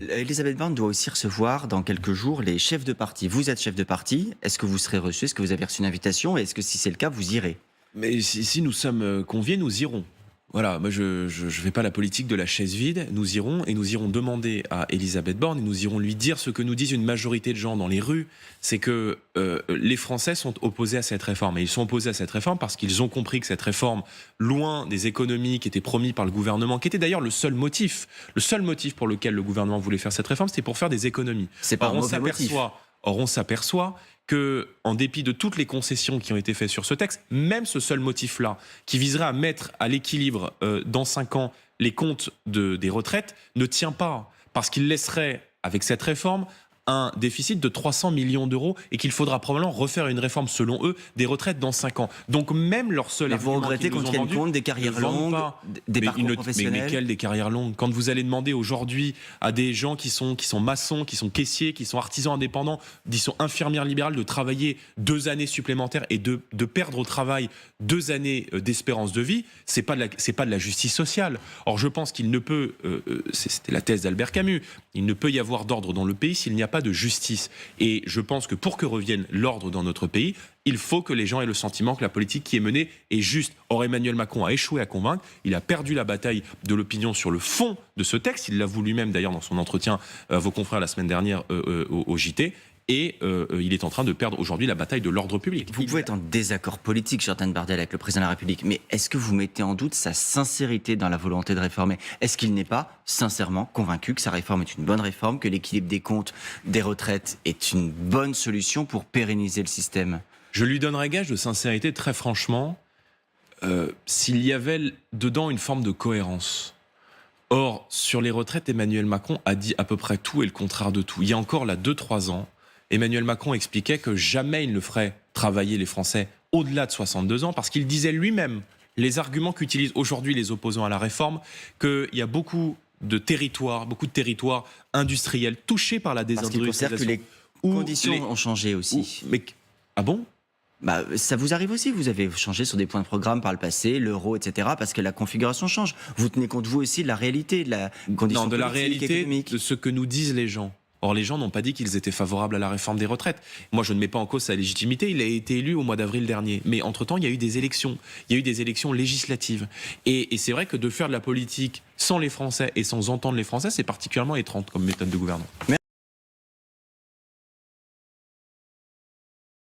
Elisabeth Borne doit aussi recevoir dans quelques jours les chefs de parti. Vous êtes chef de parti. Est-ce que vous serez reçu? Est-ce que vous avez reçu une invitation? Et est-ce que si c'est le cas, vous irez? Mais si nous sommes conviés, nous irons. Voilà, moi je fais pas la politique de la chaise vide. Nous irons demander à Elisabeth Borne et nous irons lui dire ce que nous disent une majorité de gens dans les rues, c'est que les Français sont opposés à cette réforme. Et ils sont opposés à cette réforme parce qu'ils ont compris que cette réforme, loin des économies qui étaient promis par le gouvernement, qui était d'ailleurs le seul motif pour lequel le gouvernement voulait faire cette réforme, c'était pour faire des économies. C'est pas un mauvais motif. Or, on s'aperçoit que, en dépit de toutes les concessions qui ont été faites sur ce texte, même ce seul motif-là, qui viserait à mettre à l'équilibre dans 5 ans les comptes des retraites, ne tient pas. Parce qu'il laisserait, avec cette réforme, un déficit de 300 millions d'euros et qu'il faudra probablement refaire une réforme, selon eux, des retraites dans 5 ans. Donc même leur seul argument... Vous regrettez qu'on tienne compte des carrières longues, des parcours professionnels? Mais quelles des carrières longues? Quand vous allez demander aujourd'hui à des gens qui sont maçons, qui sont caissiers, qui sont artisans indépendants, qui sont infirmières libérales, de travailler 2 années supplémentaires et de perdre au travail 2 années d'espérance de vie, c'est pas de la justice sociale. Or je pense qu'il ne peut, c'était la thèse d'Albert Camus, il ne peut y avoir d'ordre dans le pays s'il n'y a pas de justice. Et je pense que pour que revienne l'ordre dans notre pays, il faut que les gens aient le sentiment que la politique qui est menée est juste. Or, Emmanuel Macron a échoué à convaincre. Il a perdu la bataille de l'opinion sur le fond de ce texte. Il l'avoue lui-même d'ailleurs dans son entretien à vos confrères la semaine dernière au JT. Et il est en train de perdre aujourd'hui la bataille de l'ordre public. Vous pouvez être en désaccord politique, Jordan Bardella, avec le président de la République, mais est-ce que vous mettez en doute sa sincérité dans la volonté de réformer? Est-ce qu'il n'est pas sincèrement convaincu que sa réforme est une bonne réforme, que l'équilibre des comptes des retraites est une bonne solution pour pérenniser le système? Je lui donnerais gage de sincérité, très franchement, s'il y avait dedans une forme de cohérence. Or, sur les retraites, Emmanuel Macron a dit à peu près tout et le contraire de tout. Il y a encore là 2-3 ans, Emmanuel Macron expliquait que jamais il ne ferait travailler les Français au-delà de 62 ans, parce qu'il disait lui-même, les arguments qu'utilisent aujourd'hui les opposants à la réforme, qu'il y a beaucoup de territoires industriels touchés par la désindustrialisation. Parce qu'il considère que les conditions ont changé aussi. Ah bon? Ça vous arrive aussi, vous avez changé sur des points de programme par le passé, l'euro, etc., parce que la configuration change. Vous tenez compte, vous aussi, de la réalité, de la condition politique, de la réalité, économique. de ce que nous disent les gens. Or, les gens n'ont pas dit qu'ils étaient favorables à la réforme des retraites. Moi, je ne mets pas en cause sa légitimité. Il a été élu au mois d'avril dernier. Mais entre-temps, il y a eu des élections. Il y a eu des élections législatives. Et c'est vrai que de faire de la politique sans les Français et sans entendre les Français, c'est particulièrement étrange comme méthode de gouvernement.